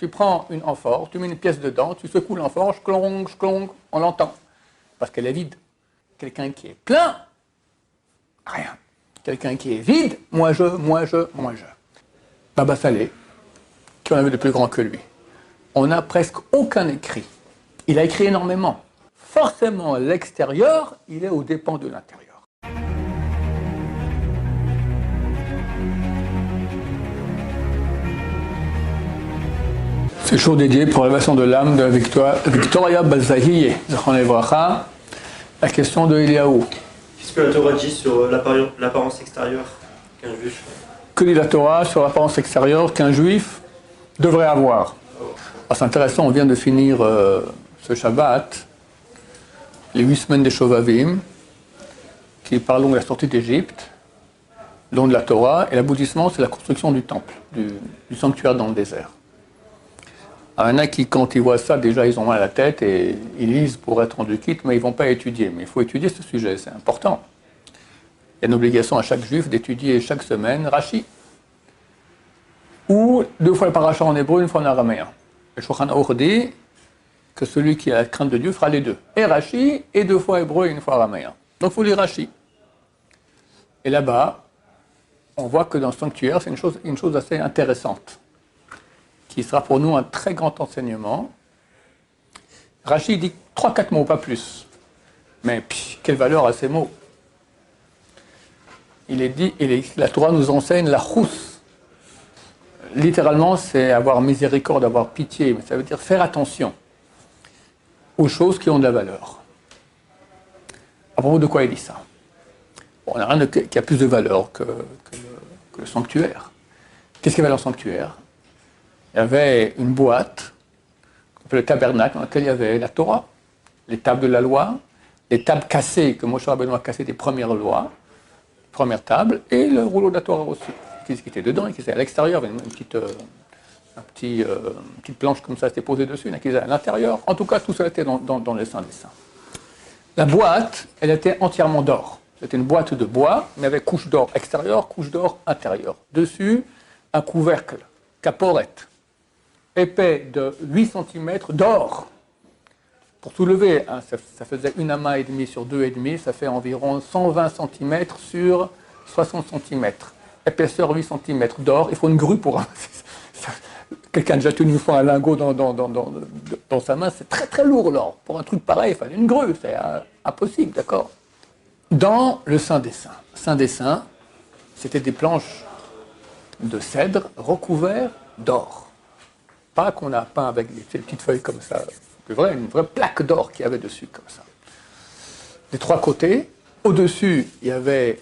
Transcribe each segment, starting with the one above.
Tu prends une amphore, tu mets une pièce dedans, tu secoues l'amphore, clong, on l'entend. Parce qu'elle est vide. Quelqu'un qui est plein, rien. Quelqu'un qui est vide, moi je. Baba Saleh, qui en avait de plus grand que lui. On n'a presque aucun écrit. Il a écrit énormément. Forcément, l'extérieur, il est aux dépens de l'intérieur. C'est le jour dédié pour l'élévation de l'âme de Victoria Balzahiyeh, Zechron Livracha. La question de Eliaou. Qu'est-ce que la Torah dit sur l'apparence extérieure qu'un juif? Que dit la Torah sur l'apparence extérieure qu'un juif devrait avoir? Alors, c'est intéressant, on vient de finir ce Shabbat, les 8 semaines des Shovavim, qui parlent de la sortie d'Égypte, donc de la Torah, et l'aboutissement, c'est la construction du temple, du sanctuaire dans le désert. Alors, il y en a qui, quand ils voient ça, déjà, ils ont mal à la tête et ils lisent pour être rendu quitte, mais ils ne vont pas étudier. Mais il faut étudier ce sujet, c'est important. Il y a une obligation à chaque juif d'étudier chaque semaine Rashi. Ou 2 fois le paracha en hébreu, 1 fois en araméen. Le Shulchan Aruch dit que celui qui a la crainte de Dieu fera les deux. Et Rashi, et 2 fois hébreu et 1 fois araméen. Donc il faut lire Rashi. Et là-bas, on voit que dans le sanctuaire, c'est une chose assez intéressante, qui sera pour nous un très grand enseignement. Rashi dit 3-4 mots, pas plus. Mais quelle valeur à ces mots. Il est dit, la Torah nous enseigne la chous. Littéralement, c'est avoir miséricorde, avoir pitié, mais ça veut dire faire attention aux choses qui ont de la valeur. À propos de quoi il dit ça? Bon, on n'a rien qui a plus de valeur que le sanctuaire. Qu'est-ce qu'il y avait dans le sanctuaire? Il y avait une boîte, le tabernacle, dans laquelle il y avait la Torah, les tables de la loi, les tables cassées, que Moshe Rabbeinu a cassées des premières lois, première table, et le rouleau de la Torah aussi, qui était dedans, et qui était à l'extérieur, une petite planche comme ça, c'était posé dessus, qui était à l'intérieur. En tout cas, tout ça était dans les saints des saints. La boîte, elle était entièrement d'or. C'était une boîte de bois, mais avec couche d'or extérieure, couche d'or intérieure. Dessus, un couvercle, caporette, épais de 8 cm d'or. Pour soulever, hein, ça faisait 1 amas et demi sur 2,5, ça fait environ 120 cm sur 60 cm. Épaisseur 8 cm d'or, il faut une grue pour ramasser ça. Quelqu'un a déjà tenu une fois un lingot dans sa main, c'est très très lourd l'or. Pour un truc pareil, il fallait une grue, c'est impossible, d'accord? Dans le Saint des Saints, c'était des planches de cèdre recouvertes d'or. Pas qu'on a peint avec ces petites feuilles comme ça, une vraie plaque d'or qu'il y avait dessus, comme ça. Des 3 côtés, au-dessus, il y avait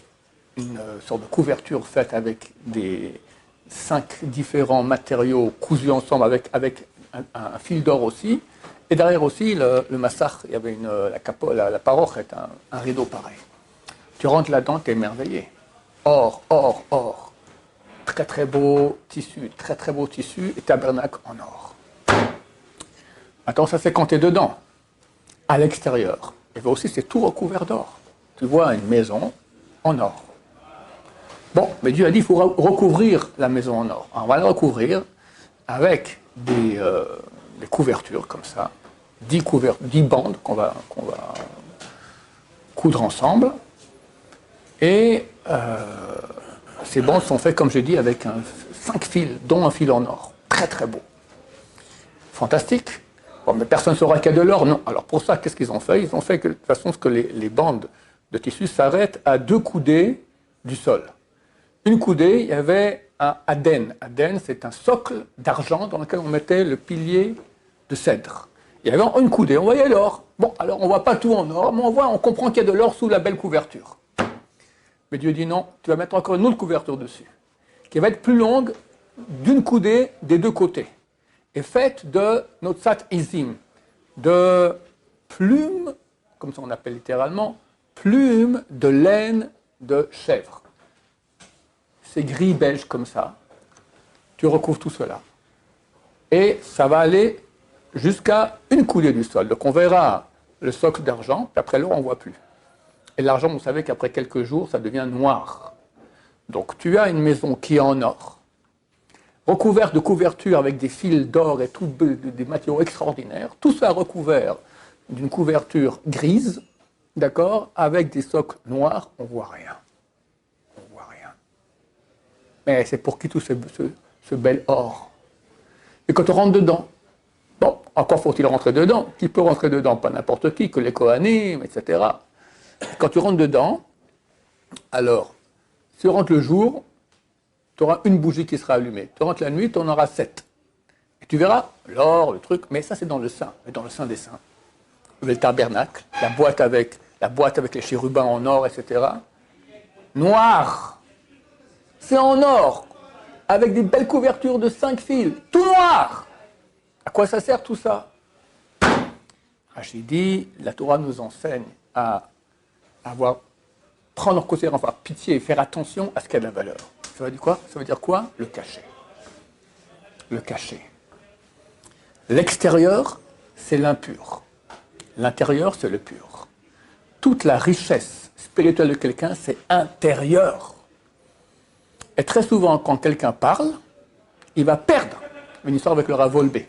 une sorte de couverture faite avec des 5 différents matériaux cousus ensemble avec un fil d'or aussi. Et derrière aussi, le massach, il y avait la paroche, un rideau pareil. Tu rentres là-dedans, tu es émerveillé. Or, or, or. Très très beau tissu, et tabernacle en or. Maintenant, ça c'est quand tu es dedans. À l'extérieur, et aussi c'est tout recouvert d'or. Tu vois une maison en or. Bon, mais Dieu a dit qu'il faut recouvrir la maison en or. Alors, on va la recouvrir avec des couvertures comme ça, 10 bandes qu'on va coudre ensemble. Et ces bandes sont faites, comme je dis, avec 5 fils, dont un fil en or. Très très beau. Fantastique. Bon, mais personne ne saura qu'il y a de l'or. Non. Alors pour ça, qu'est-ce qu'ils ont fait? Ils ont fait que, de toute façon, que les bandes de tissu s'arrêtent à 2 coudées du sol. Une coudée, il y avait un aden. Aden, c'est un socle d'argent dans lequel on mettait le pilier de cèdre. Il y avait une coudée, on voyait l'or. Bon, alors on ne voit pas tout en or, mais on comprend qu'il y a de l'or sous la belle couverture. Mais Dieu dit non, tu vas mettre encore une autre couverture dessus, qui va être plus longue d'une coudée des 2 côtés, et faite de notsat izim, de plumes, comme ça on appelle littéralement, plumes de laine de chèvre. C'est gris beige comme ça. Tu recouvres tout cela. Et ça va aller jusqu'à une coudée du sol. Donc on verra le socle d'argent, puis après l'or on ne voit plus. Et l'argent, vous savez qu'après quelques jours, ça devient noir. Donc tu as une maison qui est en or, recouverte de couvertures avec des fils d'or et tout, des matériaux extraordinaires. Tout ça recouvert d'une couverture grise, d'accord, avec des socles noirs, on ne voit rien. On ne voit rien. Mais c'est pour qui tout ce bel or? Et quand on rentre dedans, bon, encore faut-il rentrer dedans. Qui peut rentrer dedans? Pas n'importe qui, que les Kohanim, etc. Et quand tu rentres dedans, alors, si tu rentres le jour, tu auras une bougie qui sera allumée. Tu rentres la nuit, tu en auras 7. Et tu verras l'or, le truc, mais ça c'est dans le Saint, mais dans le Saint des Saints. Le tabernacle, la boîte avec les chérubins en or, etc. Noir. C'est en or, avec des belles couvertures de 5 fils, tout noir. À quoi ça sert tout ça? Rachid dit, la Torah nous enseigne à prendre en considération, avoir pitié et faire attention à ce qui a de la valeur. Ça veut dire quoi? Ça veut dire quoi? Le cacher. Le cacher. L'extérieur, c'est l'impur. L'intérieur, c'est le pur. Toute la richesse spirituelle de quelqu'un, c'est intérieur. Et très souvent, quand quelqu'un parle, il va perdre. Une histoire avec le Rav Wolbe,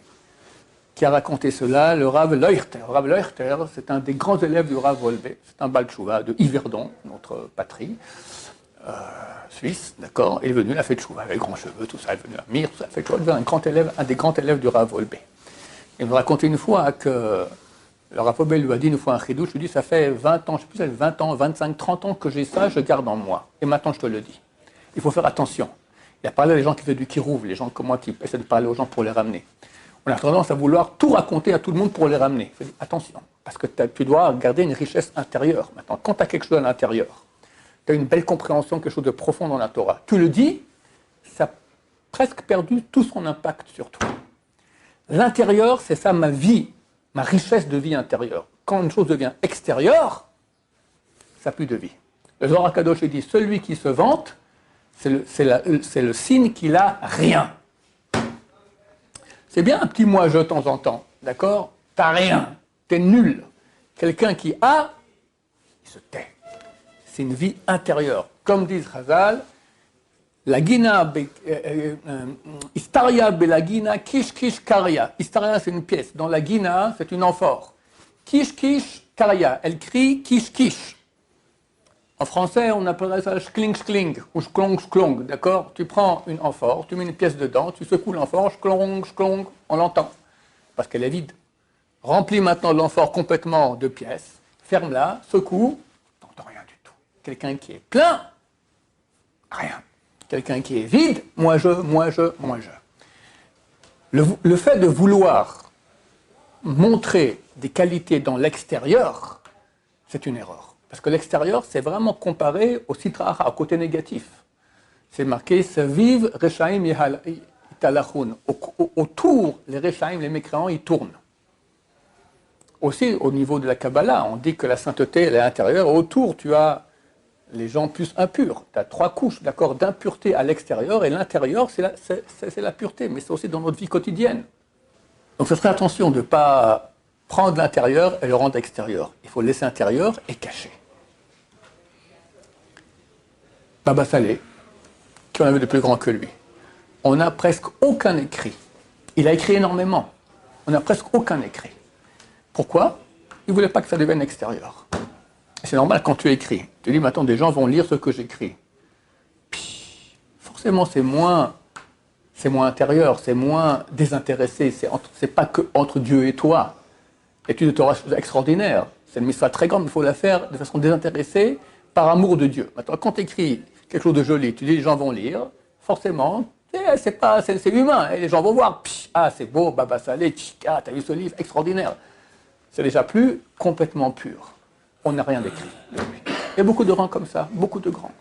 qui a raconté cela, le Rav Leuchter. Le Rav Leuchter, c'est un des grands élèves du Rav Wolbe. C'est un Baal Tchouva de Yverdon, notre patrie, suisse, d'accord. Il est venu, il a fait Tchouva, avec grands cheveux, tout ça, il est venu à Mir, tout ça, il a fait Tchouva, il devient un des grands élèves du Rav Wolbe. Il me racontait une fois que le Rav Wolbe lui a dit une fois un chidouche, je lui ai dit, ça fait 20 ans, je ne sais plus, 20 ans, 25, 30 ans que j'ai ça, je garde en moi. Et maintenant, je te le dis. Il faut faire attention. Il a parlé à des gens qui faisaient du kirouv, les gens comme moi qui essaient de parler aux gens pour les ramener. On a tendance à vouloir tout raconter à tout le monde pour les ramener. Il faut dire, attention, parce que tu dois garder une richesse intérieure. Maintenant, quand tu as quelque chose à l'intérieur, tu as une belle compréhension, quelque chose de profond dans la Torah. Tu le dis, ça a presque perdu tout son impact sur toi. L'intérieur, c'est ça ma vie, ma richesse de vie intérieure. Quand une chose devient extérieure, ça n'a plus de vie. Le Zohar HaKadosh dit, celui qui se vante, c'est le signe qu'il a rien. C'est bien un petit moi-je de temps en temps, d'accord? T'as rien, t'es nul. Quelqu'un qui a, il se tait. C'est une vie intérieure. Comme dit Chazal, la gina, Istaria belagina, kish kish karia. Istaria, c'est une pièce. Dans la gina, c'est une amphore. Kish kish karia. Elle crie kish kish. En français, on appellerait ça schling schling ou sklong sklong, d'accord? Tu prends une amphore, tu mets une pièce dedans, tu secoues l'amphore, sklong sklong, on l'entend, parce qu'elle est vide. Remplis maintenant l'amphore complètement de pièces, ferme-la, secoue, tu n'entends rien du tout. Quelqu'un qui est plein, rien. Quelqu'un qui est vide, moi je. Le fait de vouloir montrer des qualités dans l'extérieur, c'est une erreur. Parce que l'extérieur, c'est vraiment comparé au sitra, au côté négatif. C'est marqué, se vive Rechaim Yitalachun. Autour, les Rechaim, les mécréants, ils tournent. Aussi, au niveau de la Kabbalah, on dit que la sainteté, elle est intérieure. Autour, tu as les gens plus impurs. Tu as 3 couches, d'accord, d'impureté à l'extérieur. Et l'intérieur, c'est la pureté. Mais c'est aussi dans notre vie quotidienne. Donc, ça serait attention de ne pas prendre l'intérieur et le rendre extérieur. Il faut le laisser intérieur et cacher. Baba Salé, qui en avait de plus grand que lui. On n'a presque aucun écrit. Il a écrit énormément. On n'a presque aucun écrit. Pourquoi? Il ne voulait pas que ça devienne extérieur. C'est normal quand tu écris. Tu dis, maintenant, des gens vont lire ce que j'écris. Puis, forcément, c'est moins intérieur, c'est moins désintéressé. C'est pas que entre Dieu et toi. L'étude de Torah est extraordinaire. C'est une mission très grande, il faut la faire de façon désintéressée, par amour de Dieu. Maintenant, quand tu écris quelque chose de joli, tu dis les gens vont lire, forcément, c'est humain, et les gens vont voir, c'est beau, Baba Salé, t'as vu ce livre, extraordinaire. C'est déjà plus complètement pur. On n'a rien d'écrit de lui. Il y a beaucoup de grands comme ça, beaucoup de grands.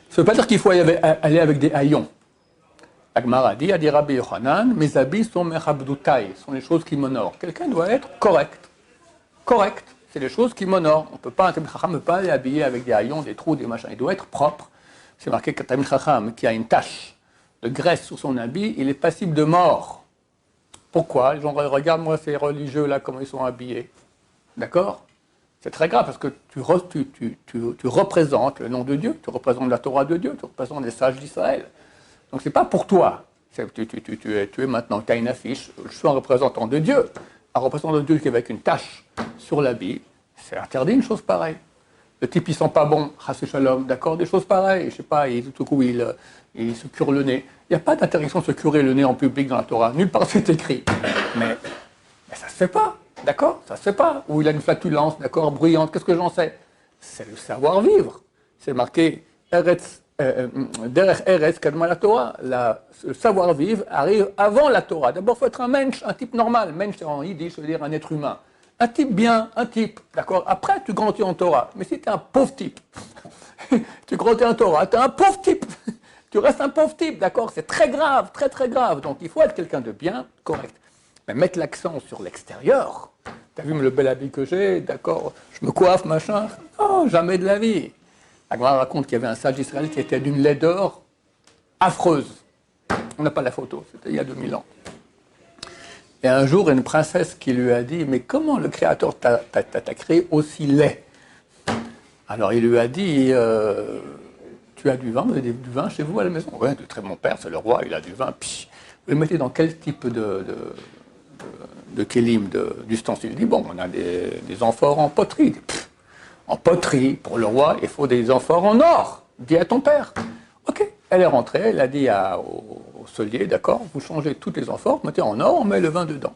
Ça ne veut pas dire qu'il faut aller avec des haillons. La Gemara dit, a dit Rabbi Yochanan, mes habits sont mechabdoutai, sont les choses qui m'honorent. Quelqu'un doit être correct. Correct. C'est les choses qui m'honorent. On peut pas, un Talmid Chacham ne peut pas aller habillé avec des haillons, des trous, des machins. Il doit être propre. C'est marqué qu'un Talmid Chacham qui a une tache de graisse sur son habit, il est passible de mort. Pourquoi? Les gens regardent, moi, ces religieux là, comment ils sont habillés. D'accord? C'est très grave parce que tu représentes le nom de Dieu, tu représentes la Torah de Dieu, tu représentes les sages d'Israël. Donc c'est pas pour toi. Tu es maintenant, tu as une affiche, je suis un représentant de Dieu. Un représentant de Dieu qui est avec une tache sur l'habit, c'est interdit une chose pareille. Le type, il sent pas bon, chassé shalom, d'accord, des choses pareilles. Je sais pas, tout coup, il se cure le nez. Il n'y a pas d'interdiction de se curer le nez en public dans la Torah. Nulle part c'est écrit. Mais ça se fait pas, d'accord. Ça se fait pas. Ou il a une flatulence, d'accord, bruyante. Qu'est-ce que j'en sais? C'est le savoir-vivre. C'est marqué Derech Eretz Kadma la Torah. Le savoir-vivre arrive avant la Torah. D'abord, il faut être un mensch, un type normal. Mensch, en yiddish, ça veut dire un être humain. Un type bien, un type, d'accord. Après, tu grandis en Torah. Mais si tu es un pauvre type, tu grandis en Torah, tu es un pauvre type. Tu restes un pauvre type, d'accord. C'est très grave, très très grave. Donc, il faut être quelqu'un de bien, correct. Mais mettre l'accent sur l'extérieur. Tu as vu le bel habit que j'ai, d'accord. Je me coiffe, machin. Oh, jamais de la vie. La Gemara raconte qu'il y avait un sage israélien qui était d'une laideur affreuse. On n'a pas la photo, c'était il y a 2000 ans. Et un jour, une princesse qui lui a dit « Mais comment le Créateur t'a créé aussi laid ?» Alors il lui a dit « Tu as du vin, vous avez du vin chez vous à la maison ?»« Oui, mon père, c'est le roi, il a du vin. » Puis, vous le mettez dans quel type de kélim, d'ustensile? Il dit « Bon, on a des amphores en poterie. » En poterie, pour le roi, il faut des amphores en or. Dis à ton père. Ok, elle est rentrée, elle a dit au solier, d'accord, vous changez toutes les amphores, mettez en or, on met le vin dedans.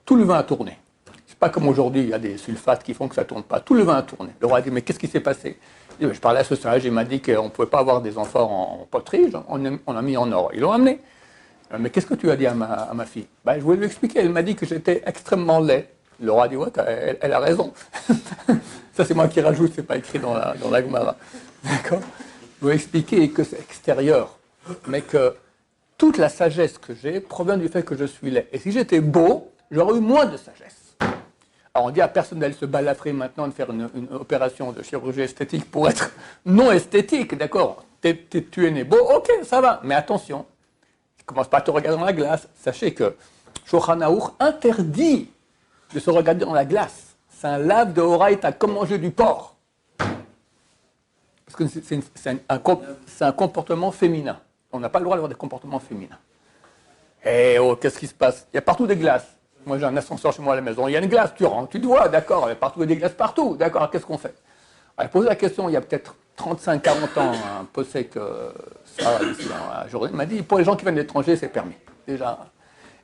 Tout le vin a tourné. C'est pas comme aujourd'hui, il y a des sulfates qui font que ça ne tourne pas. Tout le vin a tourné. Le roi a dit, mais qu'est-ce qui s'est passé? Il dit, je parlais à ce sage, il m'a dit qu'on ne pouvait pas avoir des amphores en poterie, on a mis en or. Ils l'ont amené. Mais qu'est-ce que tu as dit à ma fille? Je voulais lui expliquer, elle m'a dit que j'étais extrêmement laid. Le roi a dit, ouais, elle a raison. Ça, c'est moi qui rajoute, c'est pas écrit dans la Gemara. D'accord? Je vais expliquer que c'est extérieur, mais que toute la sagesse que j'ai provient du fait que je suis laid. Et si j'étais beau, j'aurais eu moins de sagesse. Alors on dit à personne d'aller se balafrer maintenant, de faire une opération de chirurgie esthétique pour être non esthétique, d'accord? Tu es né beau, ok, ça va, mais attention, commence pas à te regarder dans la glace. Sachez que Shulchan Aruch interdit de se regarder dans la glace. C'est un lave de Horaïta, comme manger du porc. Parce que c'est un comportement féminin. On n'a pas le droit d'avoir des comportements féminins. Et oh, qu'est-ce qui se passe? Il y a partout des glaces. Moi, j'ai un ascenseur chez moi à la maison. Il y a une glace, tu rentres, tu te vois, d'accord, il y a partout des glaces partout. D'accord, qu'est-ce qu'on fait? Elle a posé la question il y a peut-être 35-40 ans, un possèque, ça, ici dans la journée, m'a dit, pour les gens qui viennent de l'étranger, c'est permis. Déjà.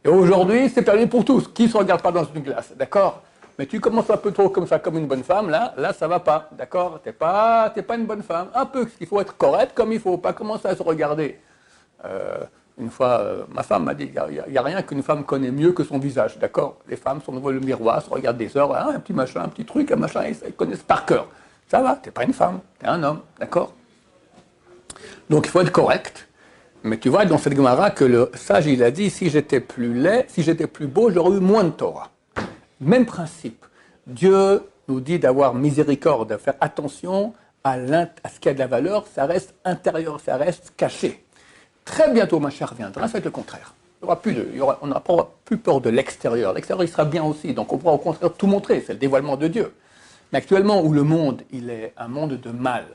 Et aujourd'hui, c'est permis pour tous. Qui ne se regarde pas dans une glace, d'accord? Mais tu commences un peu trop comme ça, comme une bonne femme, là ça va pas, d'accord? T'es pas une bonne femme. Un peu, il faut être correct comme il faut, pas commencer à se regarder. Une fois, ma femme m'a dit, il n'y a rien qu'une femme connaît mieux que son visage, d'accord? Les femmes sont devant le miroir, se regardent des heures, un petit machin, un petit truc, un machin, ils connaissent par cœur. Ça va, t'es pas une femme, t'es un homme, d'accord? Donc il faut être correct. Mais tu vois dans cette Gemara que le sage, il a dit, si j'étais plus laid, si j'étais plus beau, j'aurais eu moins de Torah. Même principe. Dieu nous dit d'avoir miséricorde, de faire attention à ce qui a de la valeur, ça reste intérieur, ça reste caché. Très bientôt, ma chère viendra, ça va être le contraire. On n'aura plus peur de l'extérieur. L'extérieur, il sera bien aussi, donc on pourra au contraire tout montrer, c'est le dévoilement de Dieu. Mais actuellement, où le monde, il est un monde de mal,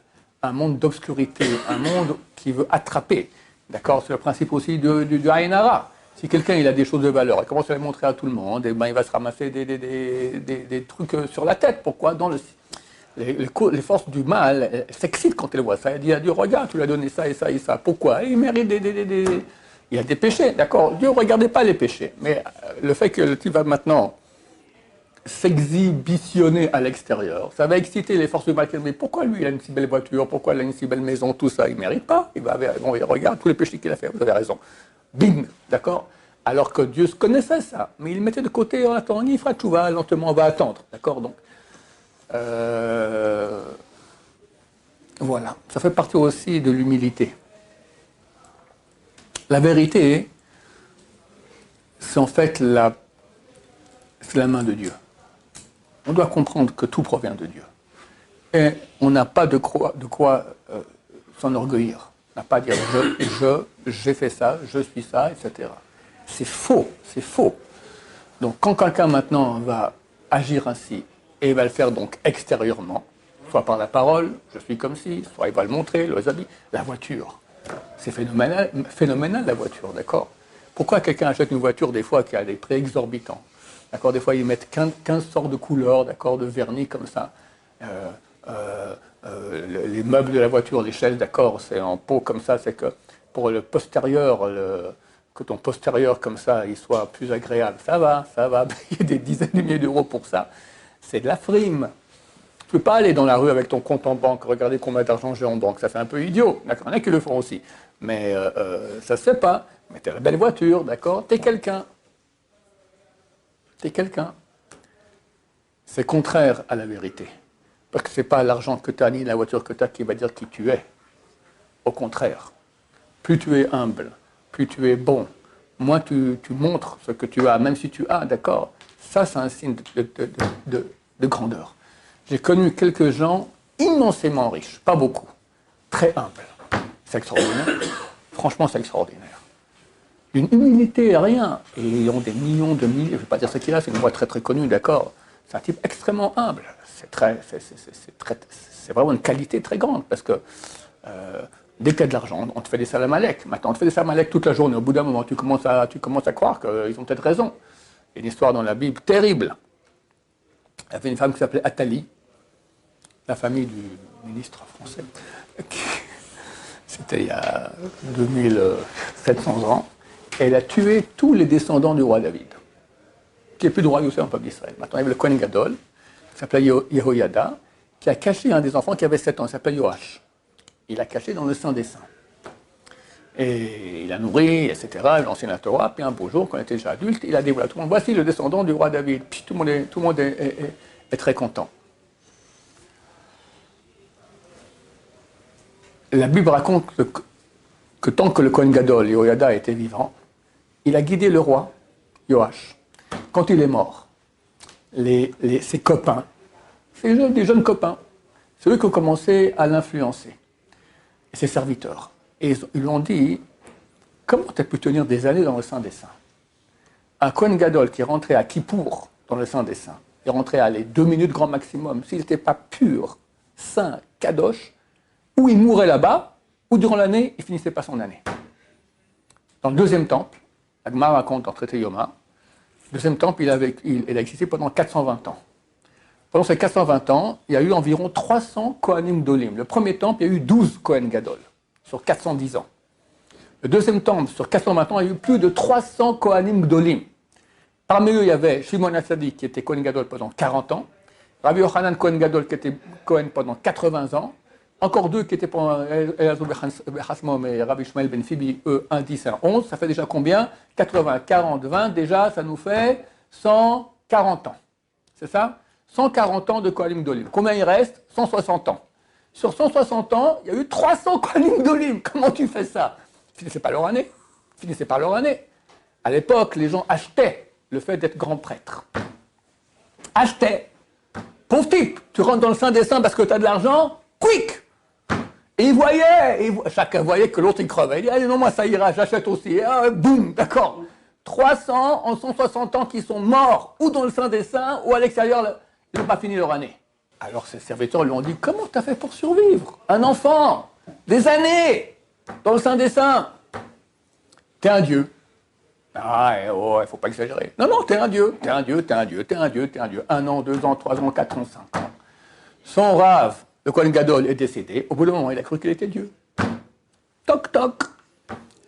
un monde d'obscurité, un monde qui veut attraper, d'accord, c'est le principe aussi du Ayin Hara. Si quelqu'un il a des choses de valeur, il commence à les montrer à tout le monde, et il va se ramasser des trucs sur la tête. Pourquoi? Les forces du mal s'excitent quand elles voient ça. Elle dit à Dieu, regarde, tu lui as donné ça et ça et ça. Pourquoi? Il mérite il a des péchés, d'accord? Dieu ne regardait pas les péchés. Mais le fait que tu vas maintenant s'exhibitionner à l'extérieur, ça va exciter les forces du mal. Mais pourquoi lui il a une si belle voiture? Pourquoi il a une si belle maison? Tout ça, il ne mérite pas. Il regarde tous les péchés qu'il a fait. Vous avez raison. Bim, d'accord? Alors que Dieu connaissait ça, mais il mettait de côté en attendant, il fera tchouva, lentement, on va attendre, d'accord? Donc, voilà, ça fait partie aussi de l'humilité. La vérité, c'est en fait la main de Dieu. On doit comprendre que tout provient de Dieu. Et on n'a pas de quoi s'enorgueillir. On n'a pas à dire j'ai fait ça, je suis ça, etc. C'est faux, c'est faux. Donc quand quelqu'un maintenant va agir ainsi, et il va le faire donc extérieurement, soit par la parole, je suis comme ci, soit il va le montrer, les habits, la voiture. C'est phénoménal la voiture, d'accord? Pourquoi quelqu'un achète une voiture des fois qui a des prix exorbitants? D'accord, des fois ils mettent 15 sortes de couleurs, d'accord, de vernis comme ça. Les meubles de la voiture, les chaises, d'accord, c'est en peau comme ça, c'est que pour le postérieur, que ton postérieur comme ça, il soit plus agréable. Ça va, payer des dizaines de milliers d'euros pour ça. C'est de la frime. Tu ne peux pas aller dans la rue avec ton compte en banque, regarder combien d'argent j'ai en banque, ça fait un peu idiot. D'accord, il y en a qui le font aussi. Mais ça ne se fait pas. Mais tu as la belle voiture, d'accord, tu es quelqu'un. Tu es quelqu'un. C'est contraire à la vérité. Parce que ce n'est pas l'argent que tu as ni la voiture que tu as qui va dire qui tu es. Au contraire. Plus tu es humble, plus tu es bon, moins tu montres ce que tu as, même si tu as, d'accord. Ça, c'est un signe de grandeur. J'ai connu quelques gens immensément riches, pas beaucoup, très humbles. C'est extraordinaire. Franchement, c'est extraordinaire. D'une humilité, rien. Et ils ont des millions de milliers, je ne vais pas dire ce qu'il a, c'est une voix très très connue, d'accord. C'est un type extrêmement humble. C'est vraiment une qualité très grande, parce que dès qu'il y a de l'argent, on te fait des salam alek. Maintenant, on te fait des salam alek toute la journée. Au bout d'un moment, tu commences à croire qu'ils ont peut-être raison. Il y a une histoire dans la Bible terrible. Il y avait une femme qui s'appelait Athalie, la famille du ministre français. C'était il y a 2700 ans. Et elle a tué tous les descendants du roi David, qui n'est plus de roi aussi en peuple d'Israël. Maintenant, il y avait le Kohen Gadol, qui s'appelait Yehoyada, qui a caché un des enfants qui avait 7 ans, il s'appelait Yoash. Il l'a caché dans le Saint des Saints. Et il a nourri, etc., il a enseigné la Torah, puis un beau jour, quand il était déjà adulte, il a dévoilé à tout le monde, voici le descendant du roi David. Puis tout le monde est très content. La Bible raconte que tant que le Kohen Gadol, Yehoyada, était vivant, il a guidé le roi, Yoash. Quand il est mort, ses copains, des jeunes copains, c'est eux qui ont commencé à l'influencer, et ses serviteurs. Et ils lui ont dit, comment tu as pu tenir des années dans le Saint des Saints? Un Kohen Gadol qui rentrait à Kippour dans le Saint des Saints, il rentrait à les 2 minutes grand maximum, s'il n'était pas pur, saint, kadosh, ou il mourait là-bas, ou durant l'année, il finissait pas son année. Dans le deuxième temple, la Gemara raconte dans le traité Yoma, le deuxième temple, il a existé pendant 420 ans. Pendant ces 420 ans, il y a eu environ 300 Kohanim Dolim. Le premier temple, il y a eu 12 Kohen Gadol, sur 410 ans. Le deuxième temple, sur 420 ans, il y a eu plus de 300 Kohanim Dolim. Parmi eux, il y avait Shimon HaTzadik, qui était Kohen Gadol pendant 40 ans, Rabbi Yochanan Kohen Gadol, qui était Kohen pendant 80 ans, encore 2 qui étaient pendant Elazar Bechasmom et Rabbi Shmuel Ben Fibi, eux, 1, 10 et 11. Ça fait déjà combien? 80, 40, 20, déjà, ça nous fait 140 ans. C'est ça? 140 ans de Kohanim Dolim. Combien il reste? 160 ans. Sur 160 ans, il y a eu 300 Kohanim Dolim. Comment tu fais ça? Finissez par leur année. Finissez par leur année. À l'époque, les gens achetaient le fait d'être grand prêtre. Achetaient. Pauvre type, tu rentres dans le Saint des Saints parce que tu as de l'argent, quick! Et il voyait, chacun voyait que l'autre il crevait. Il dit, allez non, moi ça ira, j'achète aussi. Et, boum, d'accord. 300 en 160 ans qui sont morts, ou dans le Saint des Saints, ou à l'extérieur, ils n'ont pas fini leur année. Alors ses serviteurs lui ont dit, comment tu as fait pour survivre? Un enfant, des années, dans le Saint des Saints. T'es un dieu. Ah, il faut pas exagérer. Non, t'es un dieu, t'es un dieu, t'es un dieu, t'es un dieu, t'es un dieu. 1 an, 2 ans, 3 ans, 4 ans, 5 ans. Son rave, le Kohen Gadol, est décédé. Au bout d'un moment, il a cru qu'il était Dieu. Toc, toc.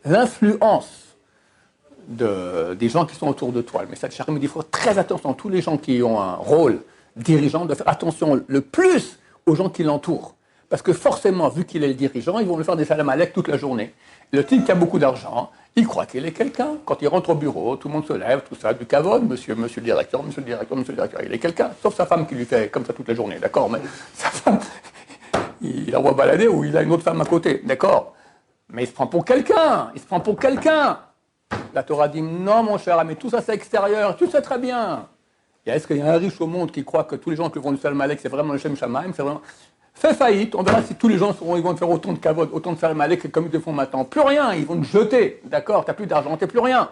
L'influence des gens qui sont autour de toi. Le message de Charim dit, il faut très attention, tous les gens qui ont un rôle dirigeant, de faire attention le plus aux gens qui l'entourent. Parce que forcément, vu qu'il est le dirigeant, ils vont lui faire des salam alek toute la journée. Le type qui a beaucoup d'argent, il croit qu'il est quelqu'un. Quand il rentre au bureau, tout le monde se lève, tout ça, du kavod, monsieur le directeur, il est quelqu'un. Sauf sa femme qui lui fait comme ça toute la journée, d'accord? Mais sa femme, il la voit balader ou il a une autre femme à côté, d'accord? Mais il se prend pour quelqu'un, La Torah dit, non mon cher, mais tout ça c'est extérieur, tu sais très bien. Et est-ce qu'il y a un riche au monde qui croit que tous les gens qui font du salam alek, c'est vraiment le Shem Shamaim, c'est vraiment... Fais faillite, on verra si tous les gens ils vont te faire autant de kavod, autant de salam alek comme ils te font maintenant. Plus rien, ils vont te jeter, d'accord? T'as plus d'argent, t'es plus rien.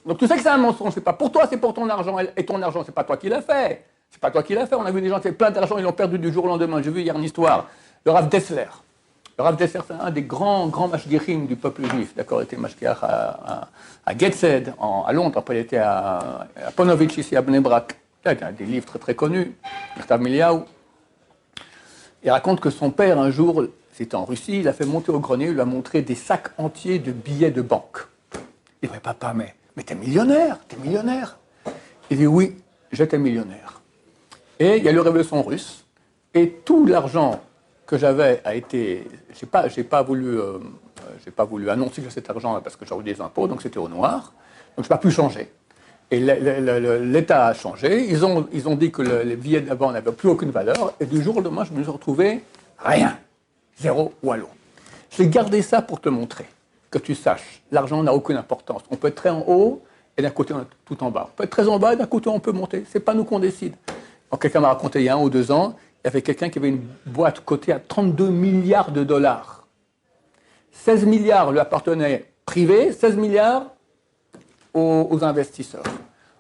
Donc tu sais que c'est un mensonge, c'est pas pour toi, c'est pour ton argent. Et ton argent, c'est pas toi qui l'as fait. On a vu des gens qui avaient plein d'argent, ils l'ont perdu du jour au lendemain. J'ai vu hier une histoire. Le Rav Dessler. Le Rav Desser, c'est un des grands mashgichim du peuple juif. D'accord, il était mashgiach à Getzed, à Londres. Après, il était à Ponovitch, ici à Bnei Brak. Il y a des livres très très connus. Mirtav Miliaou. Il raconte que son père, un jour, c'était en Russie, il a fait monter au grenier, il lui a montré des sacs entiers de billets de banque. Il dit, mais papa, mais t'es millionnaire. Il dit, oui, j'étais millionnaire. Et il y a eu révolution russe, et tout l'argent que j'avais a été... J'ai pas voulu annoncer que cet argent parce que j'avais des impôts, donc c'était au noir, donc je n'ai pas pu changer. Et l'État a changé, ils ont dit que les billets d'avant n'avaient plus aucune valeur, et du jour au lendemain, je me suis retrouvé rien, zéro wallo. J'ai gardé ça pour te montrer, que tu saches, l'argent n'a aucune importance. On peut être très en haut, et d'un côté, on est tout en bas. On peut être très en bas, et d'un côté, on peut monter. C'est pas nous qu'on décide. Quelqu'un m'a raconté il y a 1 ou 2 ans, il y avait quelqu'un qui avait une boîte cotée à 32 milliards de dollars. 16 milliards lui appartenaient privés, 16 milliards aux investisseurs.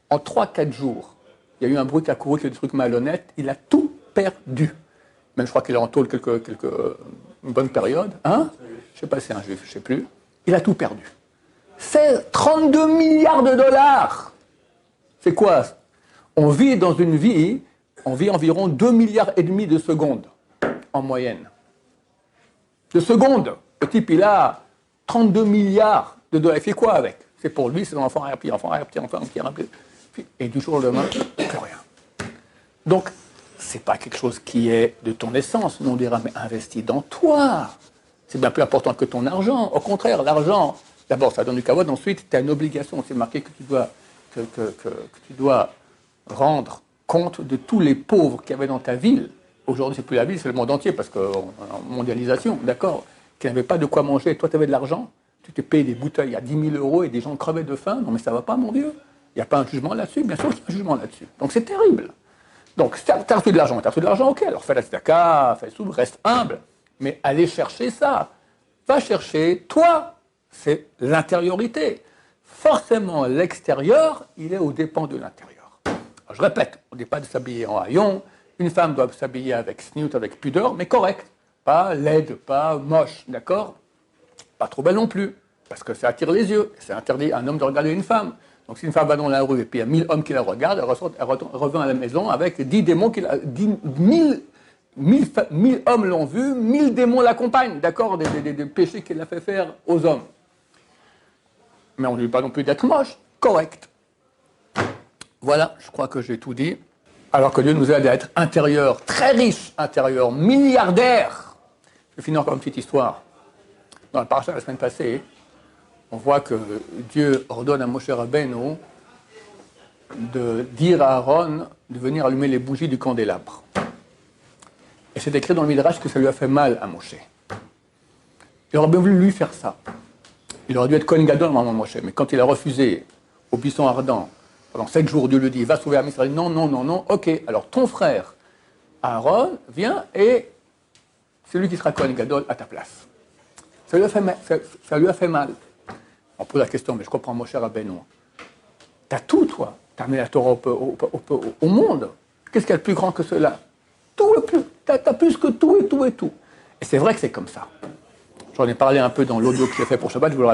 En 3-4 jours, il y a eu un bruit qui a couru, des trucs malhonnêtes, il a tout perdu. Même je crois qu'il est en tôle une bonne période. Hein? Je ne sais pas si c'est un juif, je ne sais plus. Il a tout perdu. C'est 32 milliards de dollars. C'est quoi? On vit environ 2,5 milliards de secondes, en moyenne. De secondes. Le type, il a 32 milliards de dollars. Il fait quoi avec? C'est pour lui, c'est l'enfant arrière-petit. Et du jour au lendemain, plus rien. Donc, ce n'est pas quelque chose qui est de ton essence. Nous, on dira, mais investis dans toi. C'est bien plus important que ton argent. Au contraire, l'argent, d'abord, ça donne du kavod. Ensuite, tu as une obligation. C'est marqué que tu dois rendre compte de tous les pauvres qu'il y avait dans ta ville. Aujourd'hui, c'est plus la ville, c'est le monde entier, parce qu'en mondialisation, d'accord, qui n'avaient pas de quoi manger. Toi, tu avais de l'argent, tu te payes des bouteilles à 10 000 euros et des gens crevaient de faim. Non, mais ça ne va pas, mon Dieu. Il n'y a pas un jugement là-dessus. Bien sûr qu'il y a un jugement là-dessus. Donc, c'est terrible. Donc, tu as reçu de l'argent, ok, alors fais la tzedaka, fais tout, reste humble. Mais allez chercher ça. Va chercher, toi, c'est l'intériorité. Forcément, l'extérieur, il est aux dépens de l'intérieur. Alors, je répète, on ne dit pas de s'habiller en haillon. Une femme doit s'habiller avec sniout, avec pudeur, mais correct. Pas laide, pas moche, d'accord? Pas trop belle non plus, parce que ça attire les yeux. C'est interdit à un homme de regarder une femme. Donc si une femme va dans la rue et puis il y a 1000 hommes qui la regardent, elle revient à la maison avec 10 démons, 1000 hommes l'ont vue, 1000 démons l'accompagnent, d'accord? Des péchés qu'elle a fait faire aux hommes. Mais on ne lui dit pas non plus d'être moche, correct. Voilà, je crois que j'ai tout dit. Alors que Dieu nous aide à être intérieur, très riche, intérieur, milliardaire. Je vais finir encore une petite histoire. Dans le parasha de la semaine passée, on voit que Dieu ordonne à Moshe Rabbeinu de dire à Aaron de venir allumer les bougies du candélabre. Et c'est écrit dans le Midrash que ça lui a fait mal à Moshe. Il aurait bien voulu lui faire ça. Il aurait dû être Kohen Gadol, maman Moshe, mais quand il a refusé au buisson ardent, pendant 7 jours, Dieu lui dit, va sauver Am Israël. Non, ok. Alors ton frère, Aaron, vient et c'est lui qui sera Kohen Gadol à ta place. Ça lui a fait mal. On pose la question, mais je comprends Moshe Rabbeinu. T'as tout, toi. T'as amené la Torah au monde. Qu'est-ce qu'il y a de plus grand que cela? Tout le plus. T'as plus que tout et tout et tout. Et c'est vrai que c'est comme ça. J'en ai parlé un peu dans l'audio que j'ai fait pour Shabbat, je vous le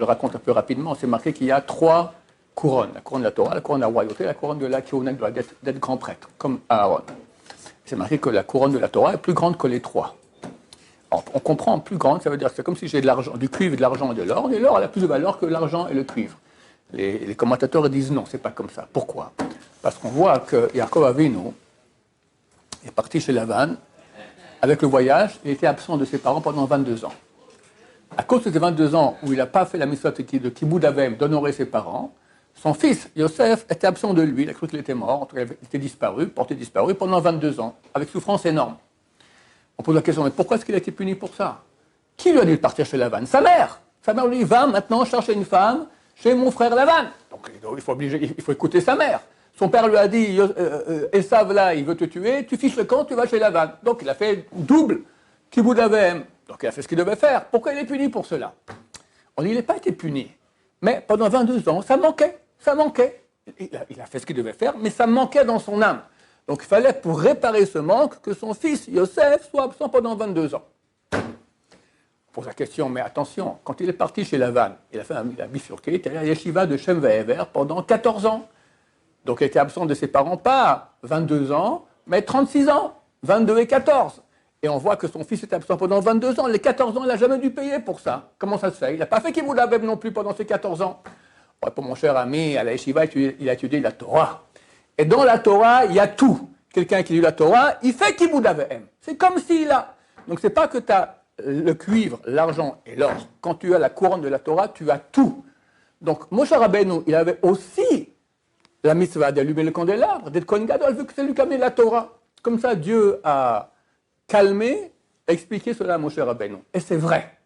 raconte un peu rapidement. C'est marqué qu'il y a 3 couronnes. La couronne de la Torah, la couronne de la royauté, la couronne de la Kihuna d'être grand prêtre, comme Aaron. C'est marqué que la couronne de la Torah est plus grande que les 3. Alors, on comprend plus grande, ça veut dire que c'est comme si j'ai de l'argent, du cuivre, de l'argent et de l'or. Et l'or a plus de valeur que l'argent et le cuivre. Les commentateurs disent non, c'est pas comme ça. Pourquoi? Parce qu'on voit que Yaakov Avinu est parti chez Lavan. Avec le voyage, il était absent de ses parents pendant 22 ans. À cause de ces 22 ans où il n'a pas fait la mitzvah de Kibbout Avim, d'honorer ses parents, son fils, Yosef, était absent de lui. Il a cru qu'il était mort, en tout cas, il était disparu, porté disparu pendant 22 ans, avec souffrance énorme. On pose la question, mais pourquoi est-ce qu'il a été puni pour ça? Qui lui a dit de partir chez Lavan? Sa mère. Sa mère lui dit, va maintenant chercher une femme chez mon frère Lavan. Donc il faut écouter sa mère. Son père lui a dit, Esav là, il veut te tuer, tu fiches le camp, tu vas chez Lavan. Donc il a fait double Kibbout Avim. Donc il a fait ce qu'il devait faire. Pourquoi il est puni pour cela? On dit, il n'a pas été puni. Mais pendant 22 ans, ça manquait. Il a fait ce qu'il devait faire, mais ça manquait dans son âme. Donc il fallait, pour réparer ce manque, que son fils, Yosef, soit absent pendant 22 ans. pose la question, mais attention, quand il est parti chez Lavan, il a bifurqué, il était allé à Yeshiva de Shem Ve'ever pendant 14 ans. Donc il était absent de ses parents, pas 22 ans, mais 36 ans, 22 et 14. Et on voit que son fils était absent pendant 22 ans. Les 14 ans, il n'a jamais dû payer pour ça. Comment ça se fait? Il n'a pas fait Kibbutz Avem non plus pendant ces 14 ans. Ouais, pour mon cher ami, à la Yeshiva, il a étudié la Torah. Et dans la Torah, il y a tout. Quelqu'un qui lit la Torah, il fait Kibbutz Avem. C'est comme s'il a. Donc c'est pas que tu as le cuivre, l'argent et l'or. Quand tu as la couronne de la Torah, tu as tout. Donc Moshe Rabbeinu, il avait aussi la mitzvah d'allumer le candélabre, d'être Kohen Gadol, vu que c'est lui qui a amené la Torah. Comme ça, Dieu a calmé, expliqué cela à Moshe Rabbeinu. Et c'est vrai.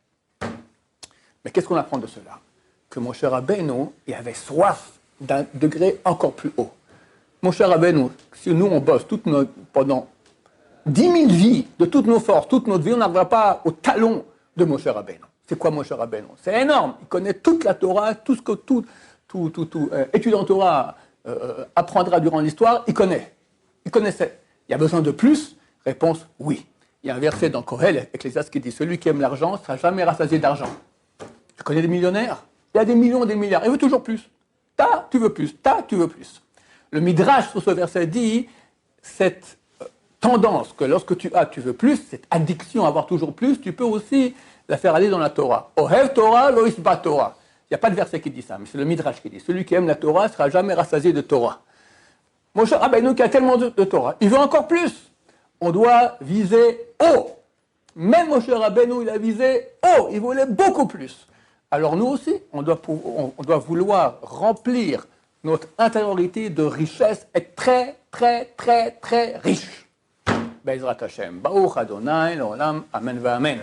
Mais qu'est-ce qu'on apprend de cela? Que Moshe Rabbeinu, il avait soif d'un degré encore plus haut. Moshe Rabbeinu, si nous on bosse pendant 10 000 vies, de toutes nos forces, toute notre vie, on n'arrivera pas au talon de Moshe Rabbeinu. C'est quoi Moshe Rabbeinu? C'est énorme. Il connaît toute la Torah, tout ce que tout étudiant Torah apprendra durant l'histoire, il connaît. Il connaissait. Il y a besoin de plus? Réponse, oui. Il y a un verset dans Kohelet, Ecclésiaste, qui dit « Celui qui aime l'argent ne sera jamais rassasié d'argent ». Tu connais des millionnaires? Il y a des millions et des milliards. Il veut toujours plus. Tu veux plus. Tu veux plus. Le Midrash, sur ce verset, dit cette tendance que lorsque tu veux plus, cette addiction à avoir toujours plus, tu peux aussi la faire aller dans la Torah. Ohev Torah, lo isba Torah. Il n'y a pas de verset qui dit ça, mais c'est le Midrash qui dit. Celui qui aime la Torah ne sera jamais rassasié de Torah. Moshe Rabbeinu qui a tellement de Torah, il veut encore plus. On doit viser haut. Même Moshe Rabbeinu, il a visé haut. Il voulait beaucoup plus. Alors nous aussi, on doit vouloir remplir notre intériorité de richesse, être très, très, très, très riche. Be'ezrat Hashem. Baruch Adonai, l'olam, amen v'amen.